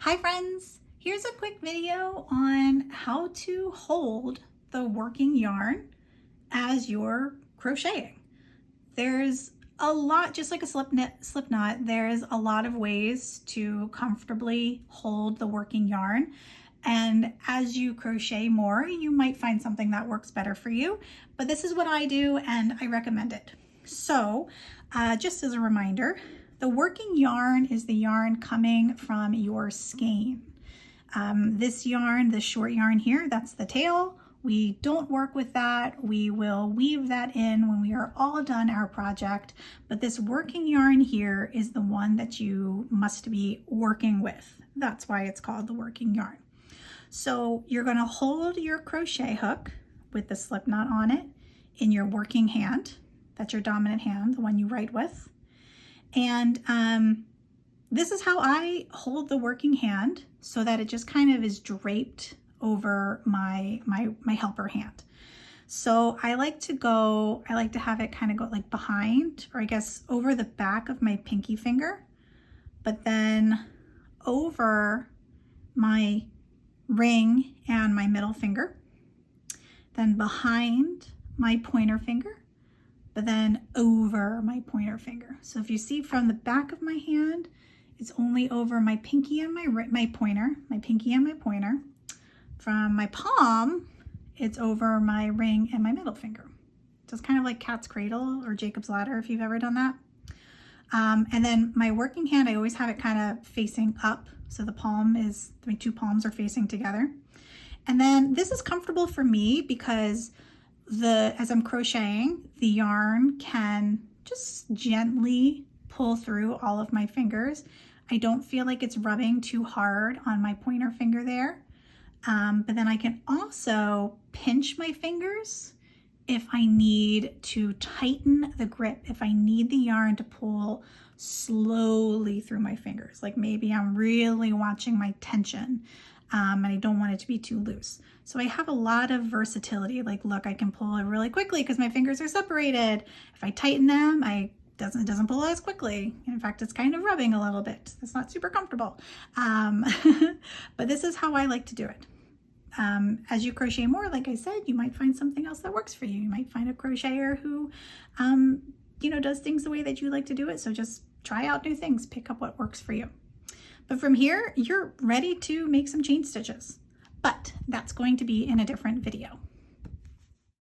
Hi friends, here's a quick video on how to hold the working yarn as you're crocheting. There's a lot, just like a slip knot, there's a lot of ways to comfortably hold the working yarn. And as you crochet more, you might find something that works better for you. But this is what I do and I recommend it. So just as a reminder, the working yarn is the yarn coming from your skein. This yarn, this short yarn here, that's the tail. We don't work with that. We will weave that in when we are all done our project. But this working yarn here is the one that you must be working with. That's why it's called the working yarn. So you're going to hold your crochet hook with the slip knot on it in your working hand. That's your dominant hand, the one you write with. And this is how I hold the working hand so that it just kind of is draped over my helper hand. So I like to have it kind of go like behind, or I guess over the back of my pinky finger, but then over my ring and my middle finger, then behind my pointer finger, but then over my pointer finger. So if you see from the back of my hand, it's only over my pinky and my pointer, my pinky and my pointer. From my palm, it's over my ring and my middle finger. So it's kind of like cat's cradle or Jacob's ladder if you've ever done that. And then my working hand, I always have it kind of facing up. So my two palms are facing together. And then this is comfortable for me because as I'm crocheting, the yarn can just gently pull through all of my fingers. I don't feel like it's rubbing too hard on my pointer finger there. But then I can also pinch my fingers if I need to tighten the grip, if I need the yarn to pull slowly through my fingers. Like maybe I'm really watching my tension and I don't want it to be too loose. So I have a lot of versatility. Like, look, I can pull it really quickly because my fingers are separated. If I tighten them, it doesn't pull as quickly. In fact, it's kind of rubbing a little bit. It's not super comfortable. But this is how I like to do it. As you crochet more, like I said, you might find something else that works for you. You might find a crocheter who, does things the way that you like to do it. So just try out new things, pick up what works for you. But from here, you're ready to make some chain stitches. But that's going to be in a different video.